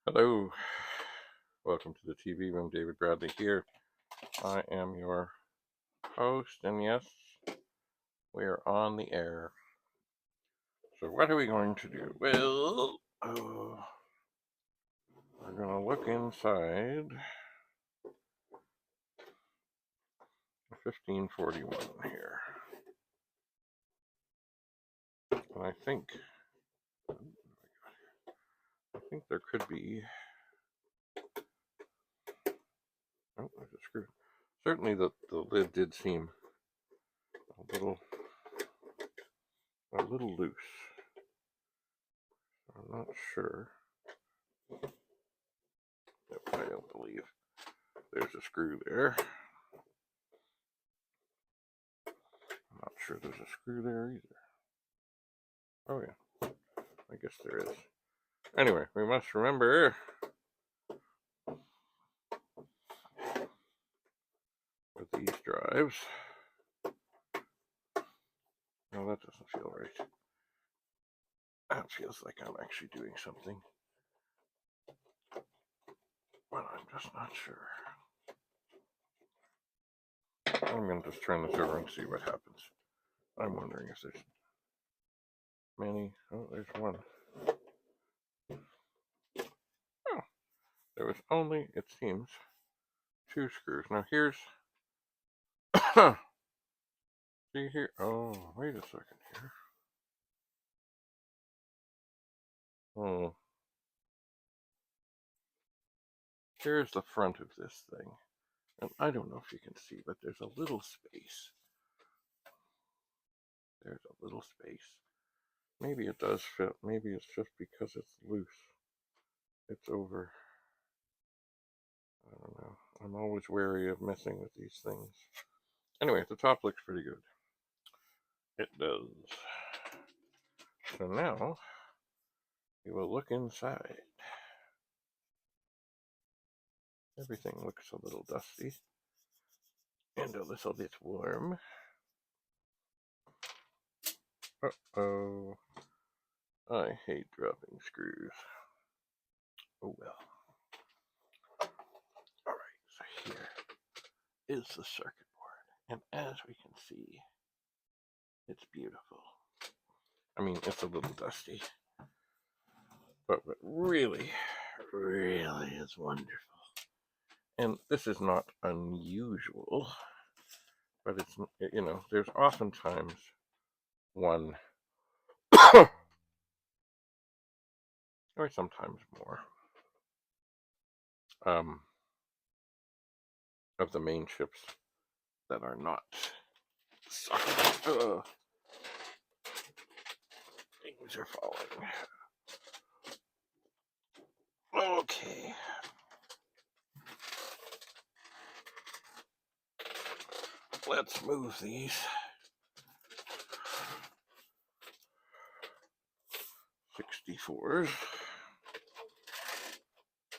Hello, welcome to the TV room. David Bradley here. I am your host, and yes, we are on the air. So what are we going to do? Well, we're going to look inside 1541 here. And I think there could be, oh, there's a screw. Certainly the lid did seem a little loose. I'm not sure. Nope, I don't believe there's a screw there. I'm not sure there's a screw there either. Oh yeah, I guess there is. Anyway, we must remember with these drives. No, that doesn't feel right. That feels like I'm actually doing something, but I'm just not sure. I'm going to just turn this over and see what happens. I'm wondering if there's many. Oh, there's one. Oh, there was only, it seems, 2 screws. Now here's, see here, oh, wait a second here. Oh, here's the front of this thing. And I don't know if you can see, but there's a little space. There's a little space. Maybe it does fit. Maybe it's just because it's loose. It's over. I don't know. I'm always wary of messing with these things. Anyway, the top looks pretty good. It does. So now, we will look inside. Everything looks a little dusty. And a little bit warm. Uh-oh. I hate dropping screws. Oh well. Alright, so here is the circuit board. And as we can see, it's beautiful. I mean, it's a little dusty. But what really is wonderful. And this is not unusual, but it's, you know, there's oftentimes one, or sometimes more, of the main chips that are not socketed. Things are falling. Okay. Let's move these 64s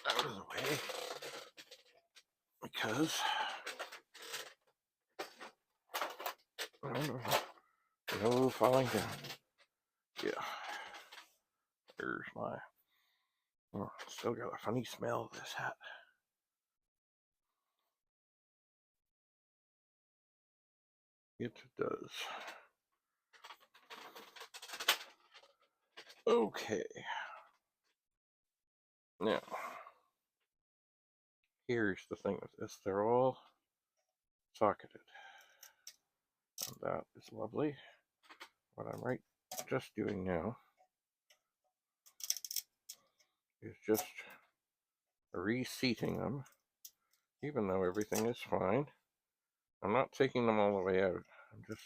out of the way because no falling down. Yeah. There's my. Oh, still got a funny smell of this hat. It does. Okay. Now, here's the thing with this. They're all socketed. And that is lovely. What I'm just doing now is just reseating them, even though everything is fine. I'm not taking them all the way out. I'm just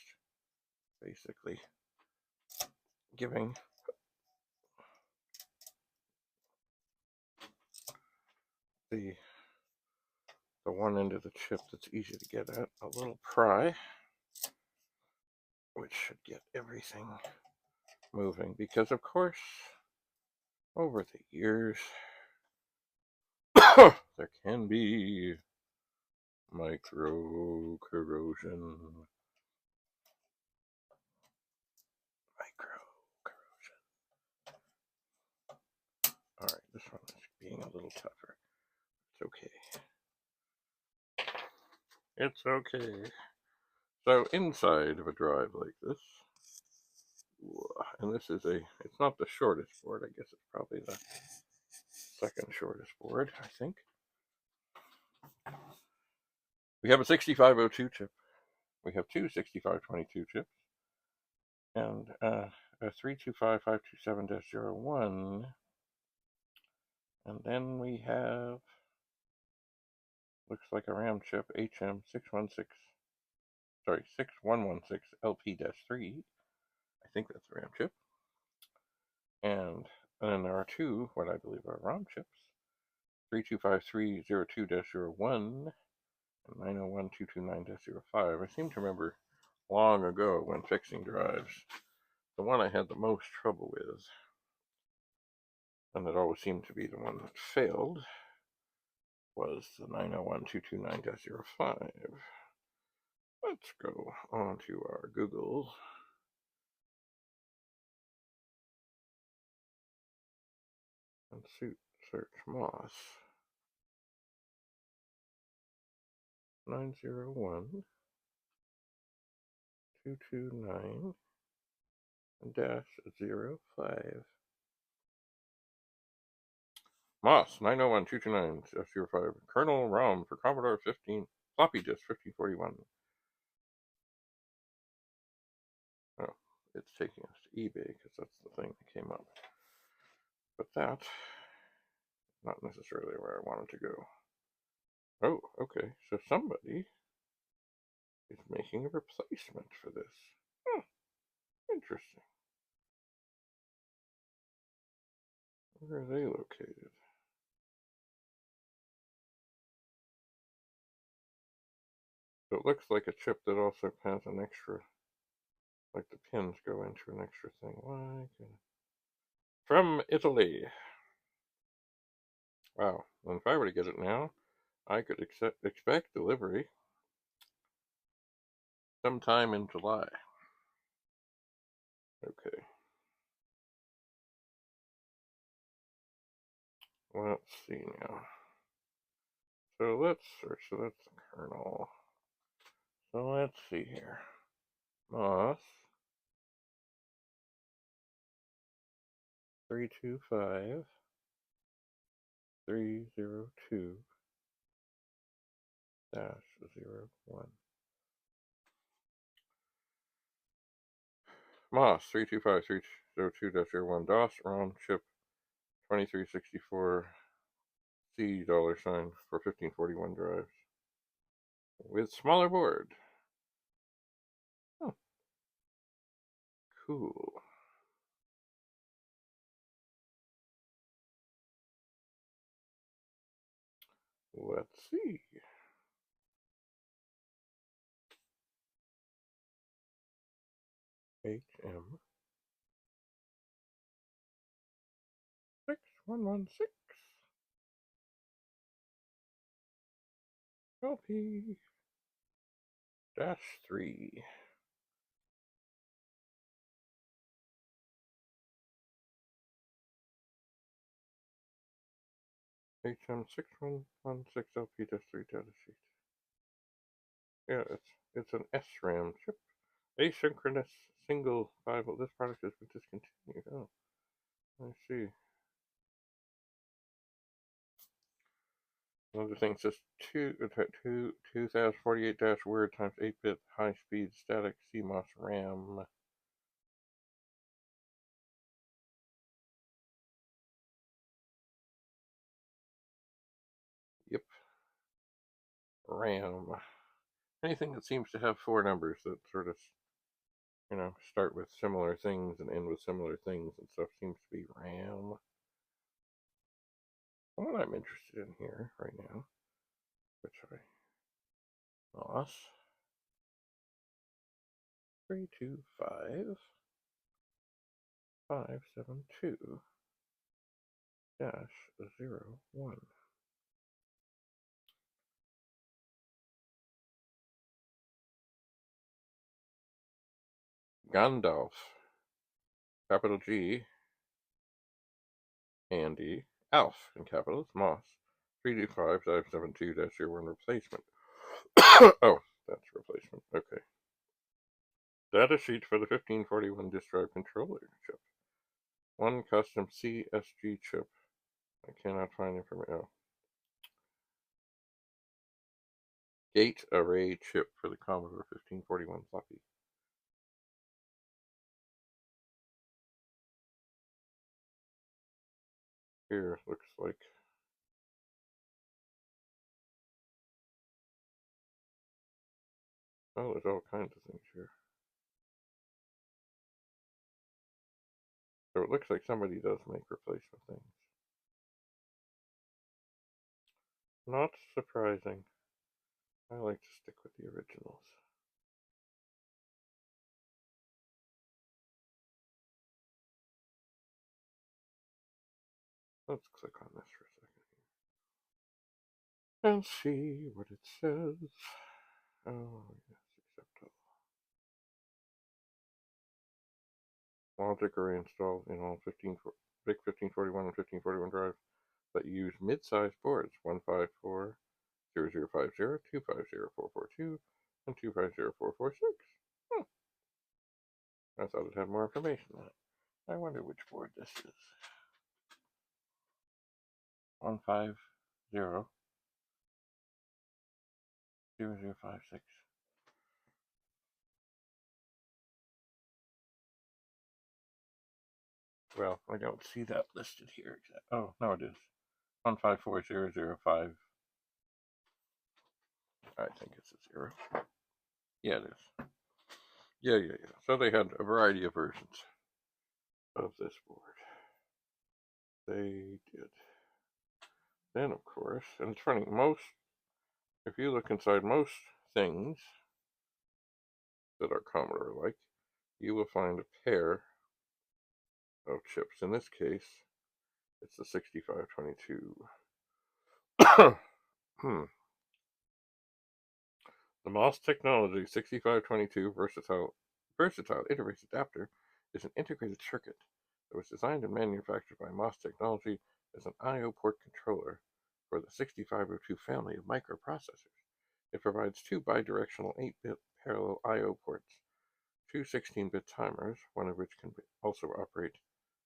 basically giving the one end of the chip that's easy to get at a little pry, which should get everything moving, because of course over the years there can be micro corrosion. Alright, this one is being a little tougher. It's okay. It's okay. So inside of a drive like this, and this is it's not the shortest board. I guess it's probably the second shortest board, I think. We have a 6502 chip. We have two 6522 chips. And a 325527-01. And then we have, looks like a RAM chip, HM6116 I think that's a RAM chip. And then there are two, what I believe are ROM chips, 325302-01 and 901229-05. I seem to remember long ago when fixing drives, the one I had the most trouble with, and it always seemed to be the one that failed, was the 901229-05. Let's go on to our Google. And search MOS 901229-05. MOS 901229-05. Kernel ROM for Commodore 15. Floppy disk 1541. Oh, it's taking us to eBay because that's the thing that came up. But that, not necessarily where I wanted to go. Oh, okay. So somebody is making a replacement for this. Huh, interesting. Where are they located? So it looks like a chip that also has an extra, like the pins go into an extra thing. From Italy. Wow. And if I were to get it now, I could expect delivery sometime in July. Okay. Let's see now. So let's search. So that's the kernel. So let's see here. MOS 325302-01. MOS 325302-01 DOS ROM chip 2364 C $sign for 1541 drives with smaller board. Oh, cool. Let's see. HM 6116 LP -3. HM 6116 LP -3 data sheet. Yeah, it's an SRAM chip. Asynchronous single 5. This product has been discontinued. Oh, I see. Another thing says 2048-word times 8-bit high-speed static CMOS RAM. Yep. RAM. Anything that seems to have 4 numbers that sort of, start with similar things and end with similar things and stuff seems to be RAM. What I'm interested in here right now, which I lost, 325572-01. Gandalf, capital G, Andy, ALF in capitals, MOS 325-72-01 replacement. Oh, that's replacement. Okay. Data sheet for the 1541 disk drive controller chip. One custom CSG chip. I cannot find information. Oh. Gate array chip for the Commodore 1541 floppy. Here looks like oh, there's all kinds of things here. So it looks like somebody does make replacement things. Not surprising. I like to stick with the originals. Let's click on this for a second and see what it says. Oh, yes, accept all. Logic array installed in all big 1541 and 1541 drives that use mid-sized boards 154, 0050, 250442, and 250446. I thought it had more information on it. I wonder which board this is. 150 0056. Well, I don't see that listed here. Oh, no, it is 154005. I think it's a 0. Yeah, it is. Yeah. So they had a variety of versions of this board. They did. Then, of course, and it's funny, if you look inside most things that are Commodore like, you will find a pair of chips. In this case, it's the 6522. The MOS Technology 6522 versatile interface adapter is an integrated circuit that was designed and manufactured by MOS Technology as an I/O port controller for the 6502 family of microprocessors. It provides two bidirectional 8-bit parallel I/O ports, two 16-bit timers, one of which can also operate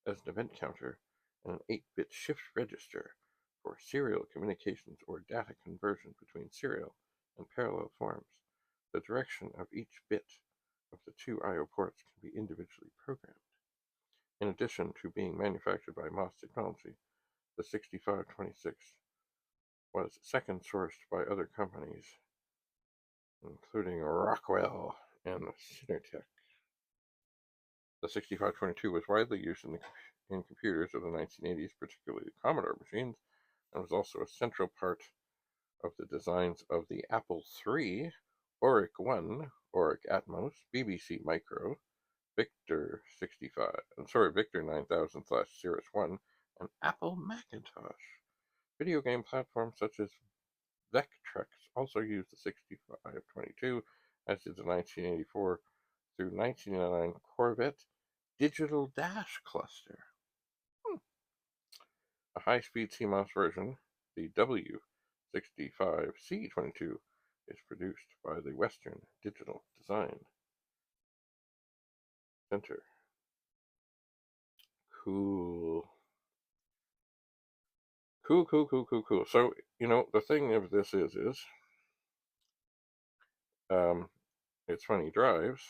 as an event counter, and an 8-bit shift register for serial communications or data conversion between serial and parallel forms. The direction of each bit of the two I/O ports can be individually programmed. In addition to being manufactured by MOS Technology, the 6526 was second sourced by other companies, including Rockwell and Synertech. The 6522 was widely used in computers of the 1980s, particularly the Commodore machines, and was also a central part of the designs of the Apple III, Auric I, Auric Atmos, BBC Micro, Victor 9000/Cirrus 1, and Apple Macintosh. Video game platforms such as Vectrex also used the 6522, as did the 1984 through 1999 Corvette Digital Dash Cluster. A high-speed CMOS version, the W65C22, is produced by the Western Digital Design Center. Cool. So, the thing of this is it's funny, drives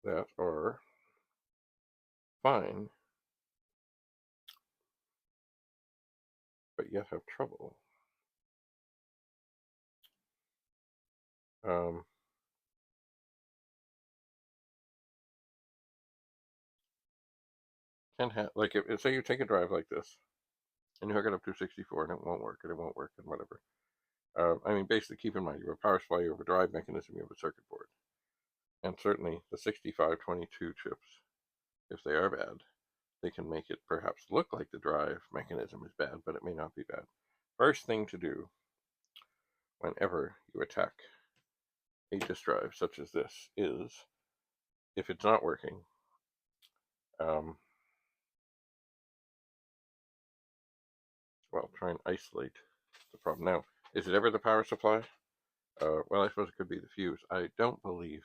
that are fine, but yet have trouble. Can have, like, if say you take a drive like this, and you hook it up to 64, and it won't work, and whatever. Basically, keep in mind, you have a power supply, you have a drive mechanism, you have a circuit board. And certainly, the 6522 chips, if they are bad, they can make it perhaps look like the drive mechanism is bad, but it may not be bad. First thing to do whenever you attack a disk drive such as this is, if it's not working, well, try and isolate the problem. Now, is it ever the power supply? Well, I suppose it could be the fuse. I don't believe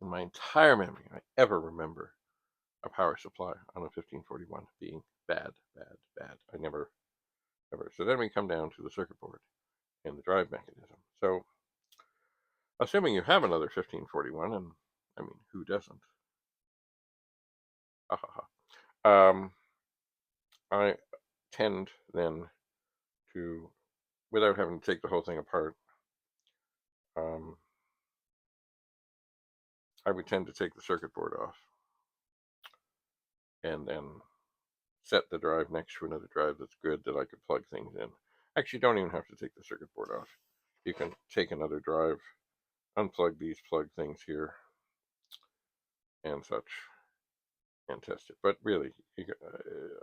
in my entire memory, I ever remember a power supply on a 1541 being bad, bad, bad. I never, ever. So then we come down to the circuit board and the drive mechanism. So, assuming you have another 1541, and I mean, who doesn't? Ha ha ha. I tend then to, without having to take the whole thing apart, um, I would tend to take the circuit board off and then set the drive next to another drive that's good that I could plug things in. Actually, you don't even have to take the circuit board off. You can take another drive, unplug these, plug things here, and such, and test it. But really,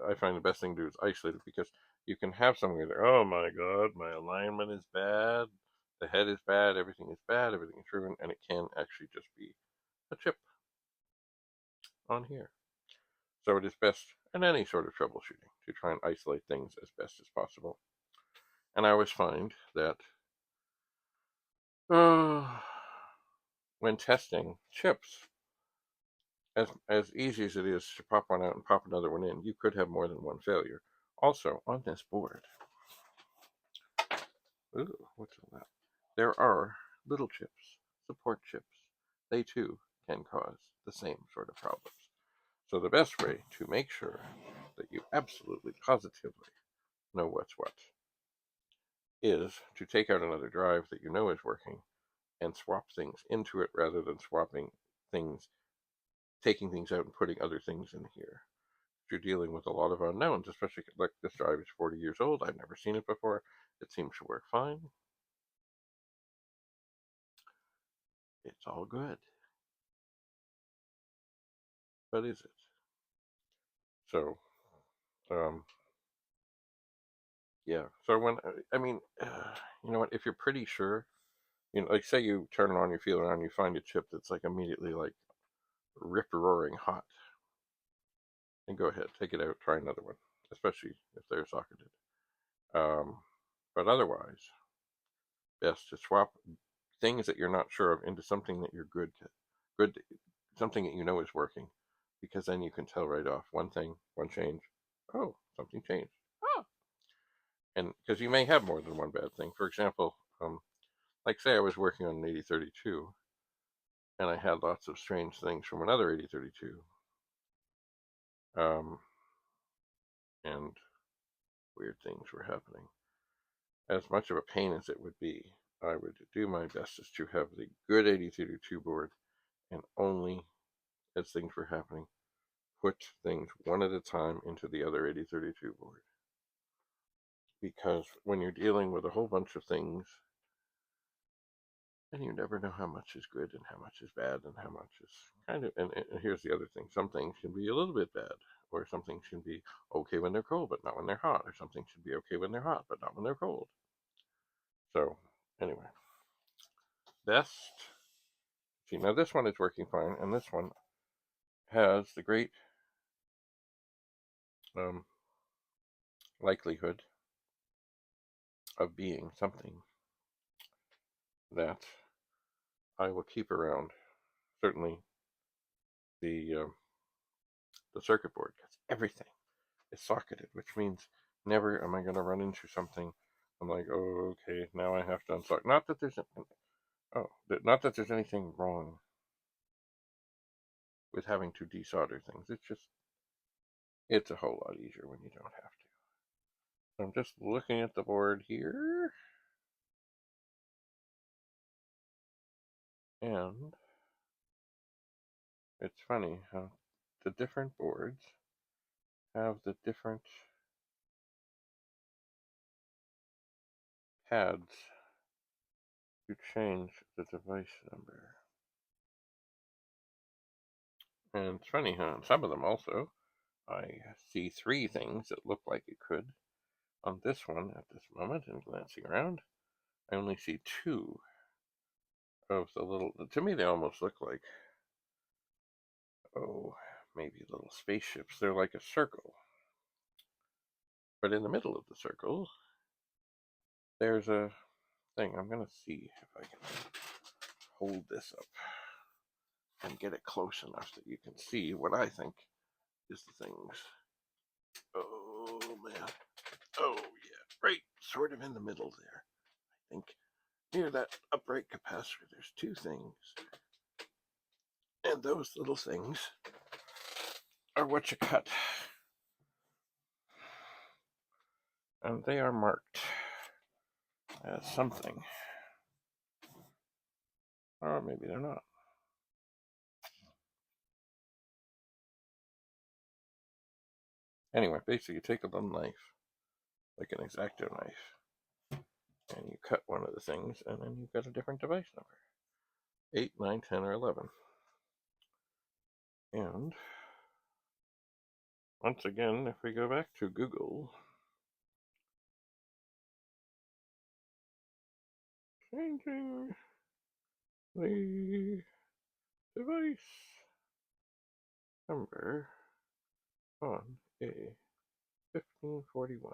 I find the best thing to do is isolate it, because you can have something there, oh my god, my alignment is bad, the head is bad, everything is bad, everything is ruined, and it can actually just be a chip on here. So it is best in any sort of troubleshooting to try and isolate things as best as possible. And I always find that when testing chips, as easy as it is to pop one out and pop another one in, you could have more than one failure. Also, on this board, what's all that? There are little chips, support chips. They too can cause the same sort of problems. So the best way to make sure that you absolutely positively know what's what is to take out another drive that you know is working and swap things into it, rather than swapping things, taking things out and putting other things in here. You're dealing with a lot of unknowns, especially like this drive is 40 years old. I've never seen it before. It seems to work fine. It's all good. But is it? So, yeah. So when, I mean, you know what, if you're pretty sure, like say you turn it on, you feel around, you find a chip that's like immediately like rip-roaring hot, then go ahead, take it out, try another one, especially if they're socketed. But otherwise, best to swap things that you're not sure of into something that you're good, something that you know is working, because then you can tell right off one thing, one change. Oh, something changed. Oh, and because you may have more than one bad thing. For example, like say I was working on an 8032, and I had lots of strange things from another 8032, and weird things were happening. As much of a pain as it would be, I would do my bestest to have the good 8032 board, and only as things were happening, put things one at a time into the other 8032 board. Because when you're dealing with a whole bunch of things, and you never know how much is good and how much is bad and how much is kind of, and here's the other thing, some things can be a little bit bad, or some things can be okay when they're cold but not when they're hot, or some things should be okay when they're hot but not when they're cold. So anyway, best, see, now this one is working fine, and this one has the great likelihood of being something that I will keep around. Certainly the circuit board, because everything is socketed, which means never am I going to run into something. I'm like, oh, okay, now I have to unsocket. Not that there's anything wrong with having to desolder things. It's a whole lot easier when you don't have to. So I'm just looking at the board here, and it's funny how the different boards have the different pads to change the device number. And it's funny how on some of them also, I see 3 things that look like it could. On this one, at this moment, and glancing around, I only see 2 of the little, to me they almost look like, maybe little spaceships. They're like a circle. But in the middle of the circle, there's a thing. I'm going to see if I can hold this up and get it close enough that you can see what I think is the things. Oh, man. Oh, yeah. Right sort of in the middle there. I think near that upright capacitor, there's two things. And those little things are what you cut. And they are marked as something. Or maybe they're not. Anyway, basically you take a little knife, like an X-Acto knife, and you cut one of the things, and then you've got a different device number. 8, 9, 10, or 11. And once again, if we go back to Google, changing the device number on a 1541.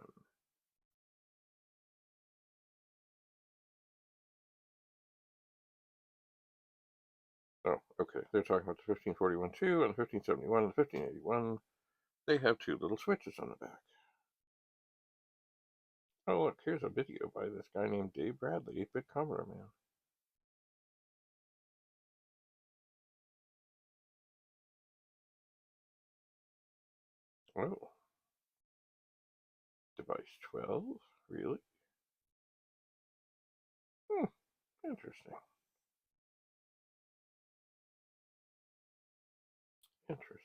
Oh, okay. They're talking about the 1541-2 and the 1571 and the 1581. They have two little switches on the back. Oh, look, here's a video by this guy named Dave Bradley, 8-bit Commodore man. Oh. Device 12? Really? Interesting. Interesting.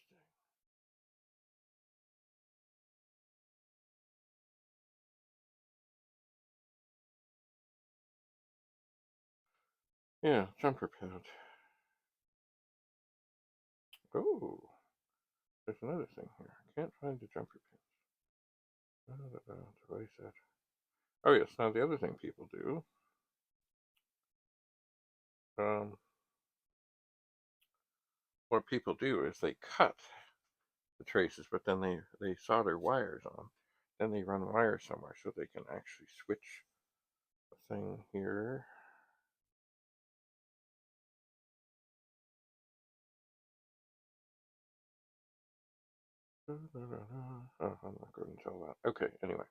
Yeah, jumper pad. Oh, there's another thing here. Can't find the jumper pins. Device set. Oh yes, now the other thing people do, what people do is they cut the traces, but then they solder wires on. Then they run wires somewhere so they can actually switch the thing here. Oh, I'm not going to tell that. Okay, anyway.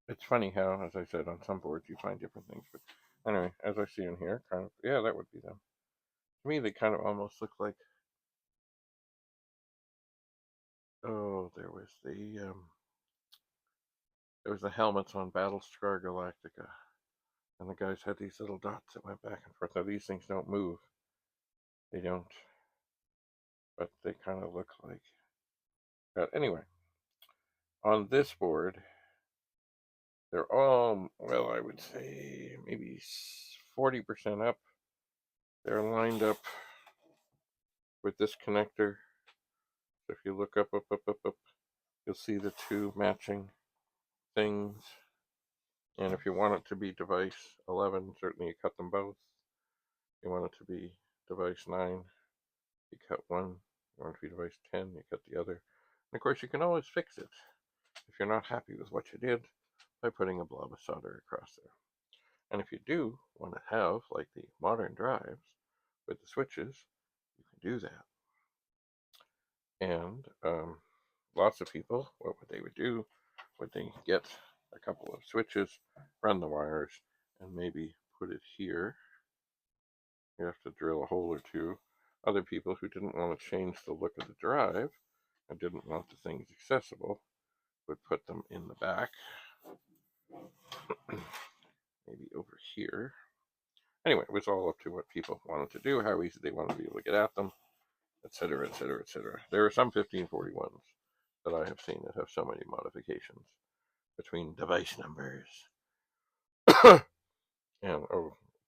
It's funny how, as I said, on some boards you find different things. But anyway, as I see in here, kind of, yeah, that would be them. To me, they kind of almost look like, oh, there was the helmets on Battlestar Galactica. And the guys had these little dots that went back and forth. Now, these things don't move. They don't. But they kind of look like that. Anyway, on this board, they're all, well, I would say maybe 40% up. They're lined up with this connector. So if you look up, you'll see the two matching things. And if you want it to be device 11, certainly you cut them both. You want it to be device 9, you cut one. You want it to be device 10, you cut the other. And of course, you can always fix it if you're not happy with what you did by putting a blob of solder across there. And if you do want to have, like the modern drives with the switches, you can do that. And lots of people, what they would do, would they get a couple of switches, run the wires, and maybe put it here. You have to drill a hole or two. Other people who didn't want to change the look of the drive and didn't want the things accessible would put them in the back, maybe over here. Anyway, it was all up to what people wanted to do, how easy they wanted to be able to get at them, etc., etc., etc. There are some 1541s that I have seen that have so many modifications between device numbers and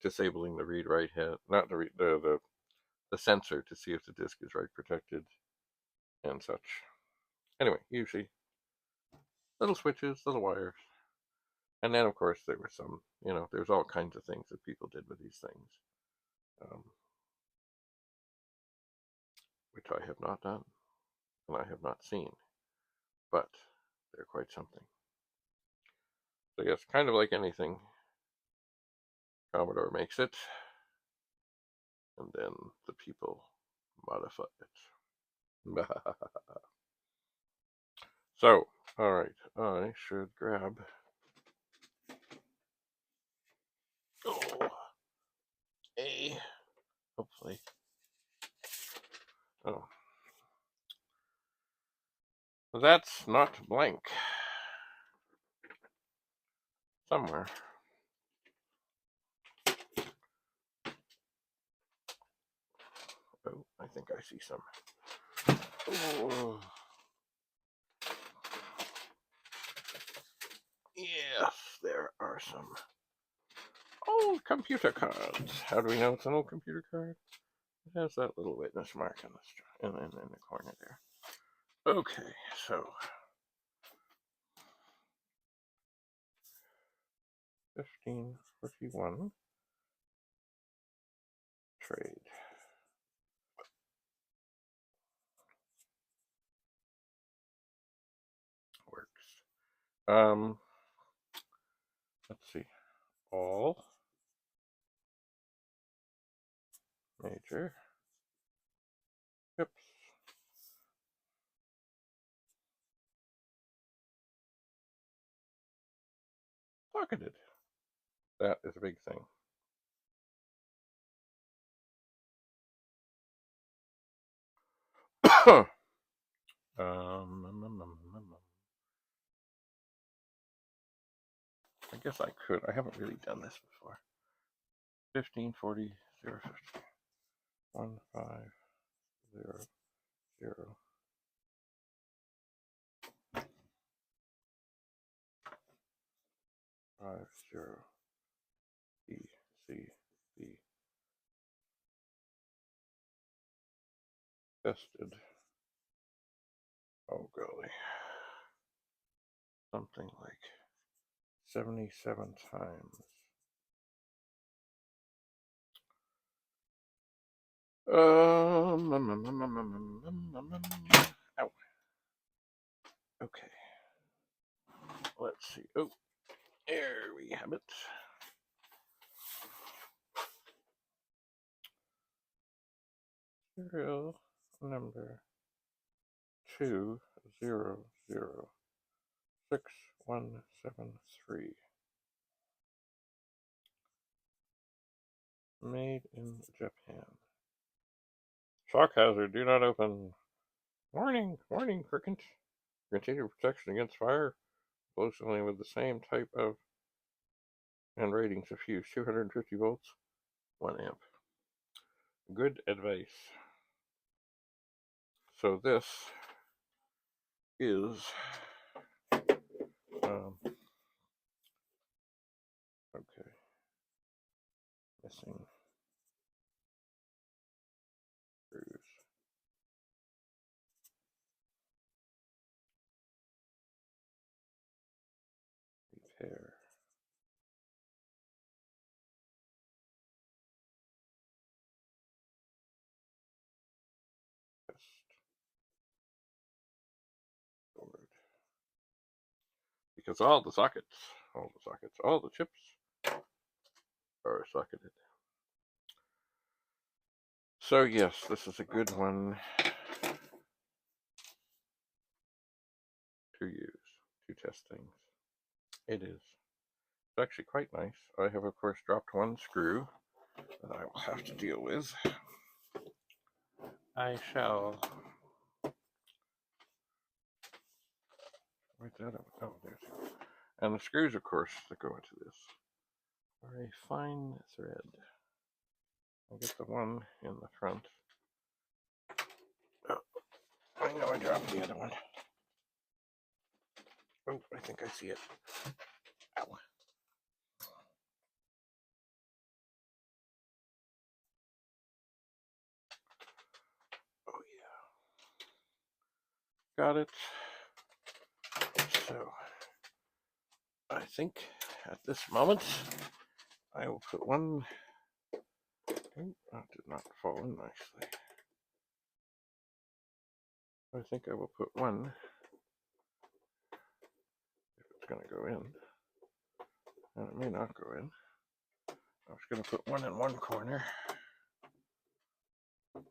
disabling the read-write head, not the sensor to see if the disk is write protected and such. Anyway, usually little switches, little wires. And then, of course, there were some, there's all kinds of things that people did with these things, which I have not done and I have not seen. but they're quite something. So yes, kind of like anything, Commodore makes it, and then the people modify it. So, alright, I should grab... hopefully. Oh. That's not blank. Somewhere. Oh, I think I see some. Oh. Yes, there are some old computer cards. How do we know it's an old computer card? It has that little witness mark in the corner there. Okay, so 1541 trade. Works. Let's see. All major chips pocketed. That is a big thing. I guess I could. I haven't really done this before. 1540 050 1500 50 E C B tested. Oh golly, something like 77 times. Ow. Okay. Let's see. Oh, there we have it. Serial number 2006173. Made in Japan. Shock hazard, do not open. Warning, warning, container protection against fire. Blows only with the same type of and ratings of fuse. 250 volts, 1 amp. Good advice. So this is okay. Missing screws. Repair. Test. Forward. Because all the chips are socketed. So yes, this is a good one to use to test things. It is. It's actually quite nice. I have of course dropped one screw that I will have to deal with. I shall. Where's that? Oh, there's it. And the screws, of course, that go into this are a fine thread. I'll get the one in the front. Oh, I know I dropped the other one. Oh, I think I see it. Ow. Oh, yeah. Got it. So, I think at this moment, I will put one. Oh, that did not fall in nicely. I think I will put one going to go in, and it may not go in. I was going to put one in one corner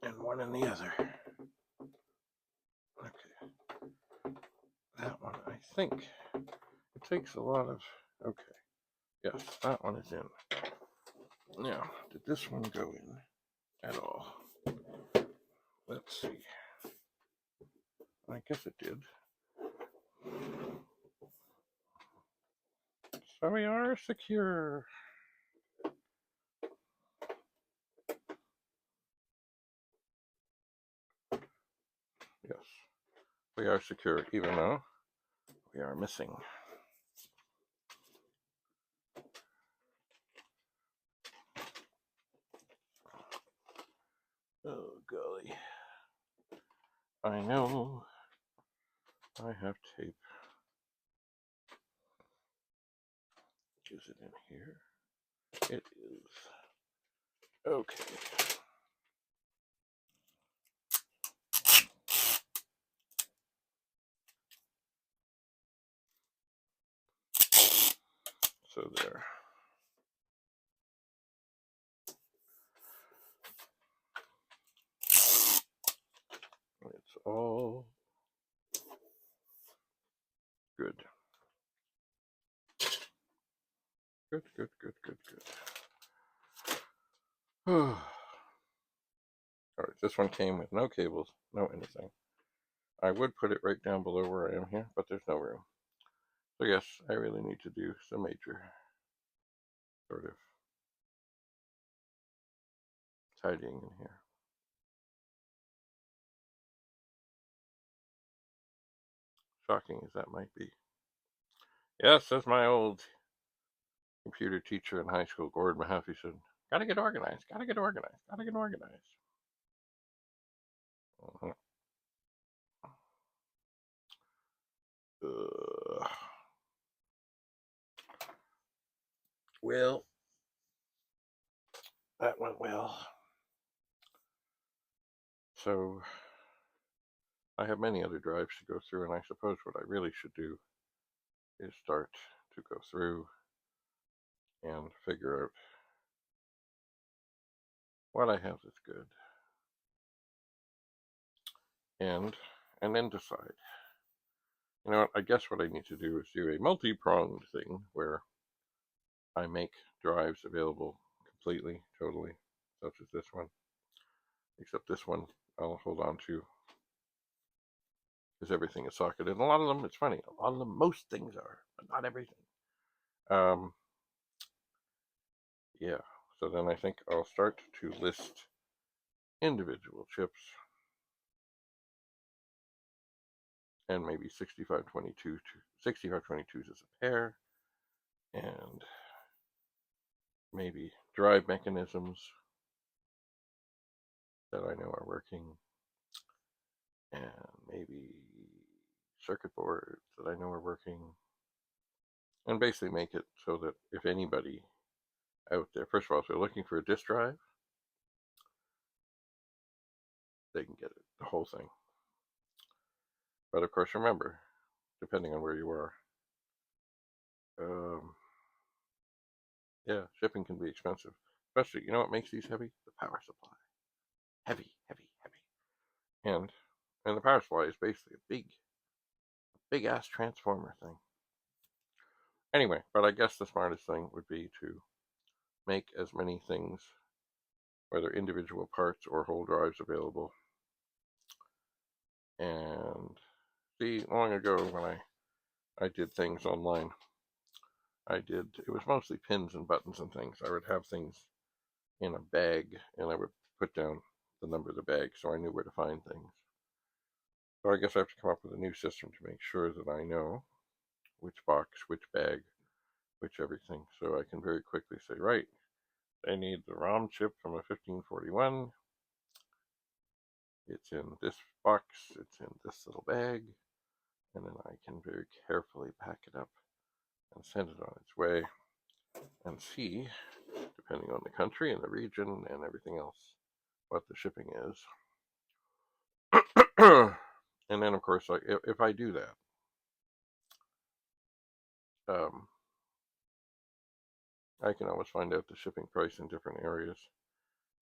and one in the other. Okay. That one, I think, it takes a lot of, okay. Yes, that one is in. Now, did this one go in at all? Let's see. I guess it did. So we are secure. Yes, we are secure, even though we are missing. Oh, golly. I know I have tape. Is it in here? It is. Okay. So there. It's all good. Good, good, good, good, good. All right, this one came with no cables, no anything. I would put it right down below where I am here, but there's no room. So yes, I really need to do some major sort of tidying in here. Shocking as that might be. Yes, as my old computer teacher in high school, Gordon Mahaffey, said, gotta get organized, gotta get organized, gotta get organized. Well, that went well. So I have many other drives to go through, and I suppose what I really should do is start to go through and figure out what I have that's good, and then decide. You know what, I guess what I need to do is do a multi-pronged thing where I make drives available completely, totally, such as this one. Except this one I'll hold on to because everything is socketed. And a lot of them, it's funny, a lot of them, most things are, but not everything. Yeah, so then I think I'll start to list individual chips and maybe 6522s as a pair, and maybe drive mechanisms that I know are working, and maybe circuit boards that I know are working, and basically make it so that if anybody out there, first of all, if they're looking for a disk drive, they can get it, the whole thing. But of course, remember, depending on where you are, yeah, shipping can be expensive. Especially, you know what makes these heavy? The power supply. Heavy, heavy, heavy. And the power supply is basically a big ass transformer thing. Anyway, but I guess the smartest thing would be to make as many things, whether individual parts or whole drives, available. And see, long ago when I did things online, it was mostly pins and buttons and things. I would have things in a bag, and I would put down the number of the bag so I knew where to find things. So I guess I have to come up with a new system to make sure that I know which box, which bag, which everything. So I can very quickly say, right, I need the ROM chip from a 1541. It's in this box, it's in this little bag, and then I can very carefully pack it up and send it on its way and see, depending on the country and the region and everything else, what the shipping is. And then, of course, if I do that, I can always find out the shipping price in different areas.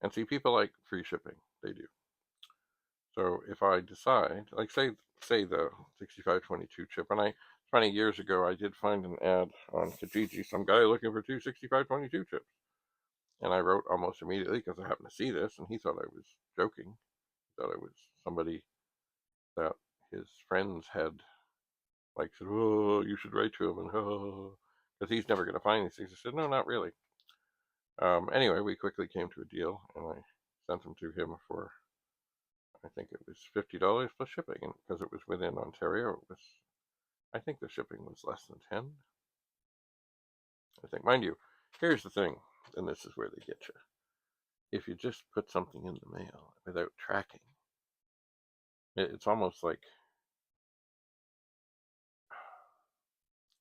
And see, people like free shipping. They do. So if I decide, like say the 6522 chip, and 20 years ago, I did find an ad on Kijiji, some guy looking for two 6522 chips. And I wrote almost immediately because I happened to see this, and he thought I was joking. He thought I was somebody that his friends had, like, said, oh, you should write to him, and oh, because he's never going to find these things. I said, no, not really. Anyway, we quickly came to a deal, and I sent them to him for, I think it was $50 plus shipping, and because it was within Ontario, it was, I think the shipping was less than 10. I think, mind you, here's the thing, and this is where they get you. If you just put something in the mail without tracking, it's almost like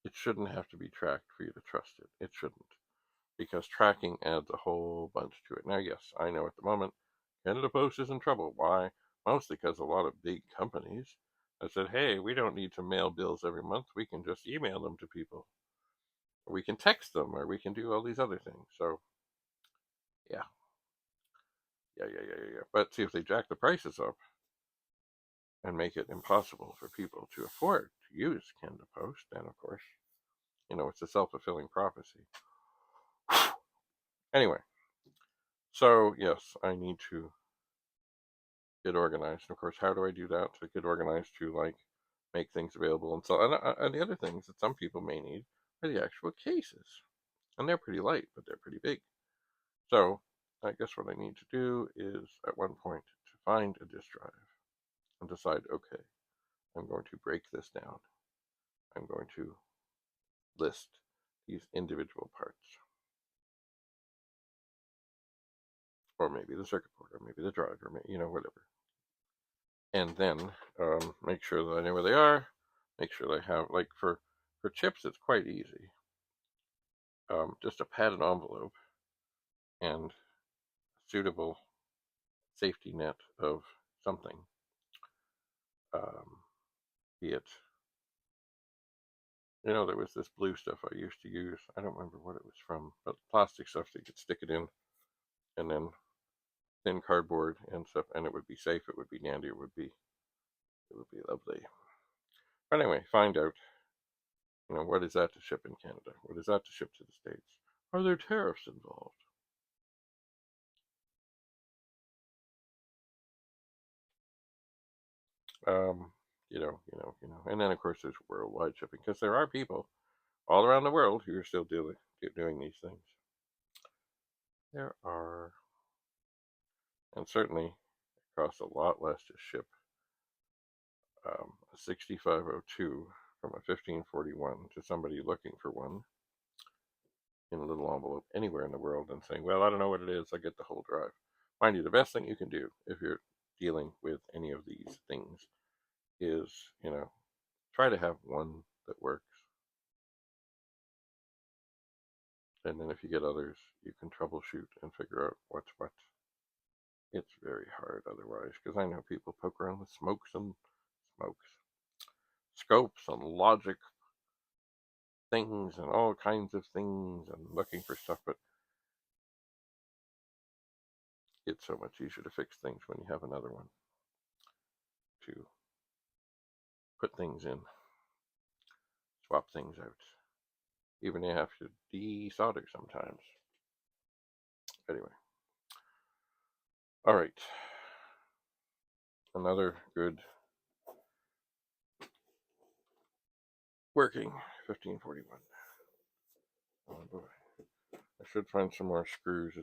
it shouldn't have to be tracked for you to trust it. It shouldn't, because tracking adds a whole bunch to it. Now, yes, I know at the moment Canada Post is in trouble. Why? Mostly because a lot of big companies have said, hey, we don't need to mail bills every month. We can just email them to people. Or we can text them, or we can do all these other things. So, yeah. But see, if they jack the prices up and make it impossible for people to afford to use Canada Post, then, of course, it's a self-fulfilling prophecy. Anyway, so, yes, I need to get organized. And of course, how do I do that? To get organized to, like, make things available and so and the other things that some people may need are the actual cases. And they're pretty light, but they're pretty big. So I guess what I need to do is at one point to find a disk drive and decide, okay, I'm going to break this down. I'm going to list these individual parts. Or maybe the circuit board, or maybe the drive, or maybe, whatever. And then make sure that I know where they are. Make sure they have, like, for chips, it's quite easy. Just a padded envelope and a suitable safety net of something. Be it, there was this blue stuff I used to use. I don't remember what it was from, but plastic stuff that you could stick it in, and then thin cardboard and stuff, and it would be safe. It would be dandy. It would be lovely. But anyway, find out, what is that to ship in Canada? What is that to ship to the States? Are there tariffs involved? And then of course there's worldwide shipping, because there are people all around the world who are still doing these things. There are, and certainly it costs a lot less to ship a 6502 from a 1541 to somebody looking for one in a little envelope anywhere in the world than saying, well, I don't know what it is, I get the whole drive. Mind you, the best thing you can do if you're dealing with any of these things is, try to have one that works. And then if you get others, you can troubleshoot and figure out what's what. It's very hard otherwise, because I know people poke around with scopes and logic things and all kinds of things and looking for stuff, but it's so much easier to fix things when you have another one to put things in, swap things out. Even you have to desolder sometimes. Anyway. All right. Another good working 1541. Oh boy. I should find some more screws.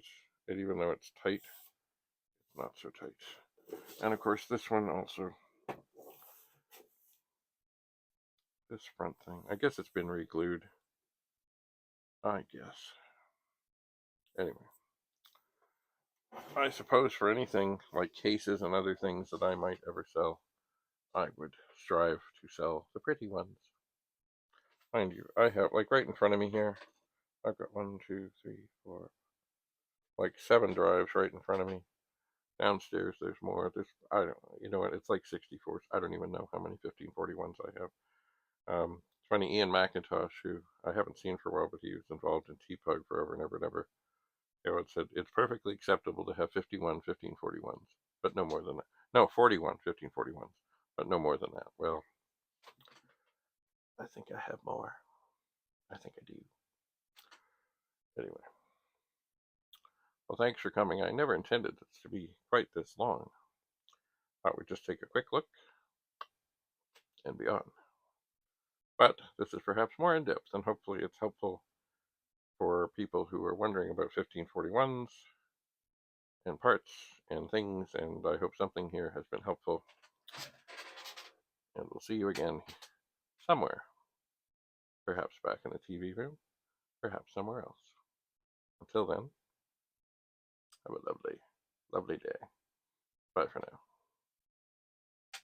Even though it's tight, it's not so tight. And of course this one also, this front thing, I guess it's been re-glued. I guess. Anyway. I suppose for anything like cases and other things that I might ever sell, I would strive to sell the pretty ones. Mind you, I have, like, right in front of me here, I've got 1, 2, 3, 4, like 7 drives right in front of me. Downstairs, there's more. I don't know. You know what? It's like 64. I don't even know how many 1541s I have. funny, Ian McIntosh, who I haven't seen for a while, but he was involved in T-Pug forever and ever and ever. It said it's perfectly acceptable to have 51 1541s, but no more than that. No, 41 1541s, but no more than that. Well, I think I have more. I think I do. Anyway. Well, thanks for coming. I never intended this to be quite this long. Thought we'd just take a quick look and be on. But this is perhaps more in depth, and hopefully it's helpful for people who are wondering about 1541s and parts and things, and I hope something here has been helpful. And we'll see you again somewhere. Perhaps back in the TV room, perhaps somewhere else. Until then, have a lovely, lovely day. Bye for now.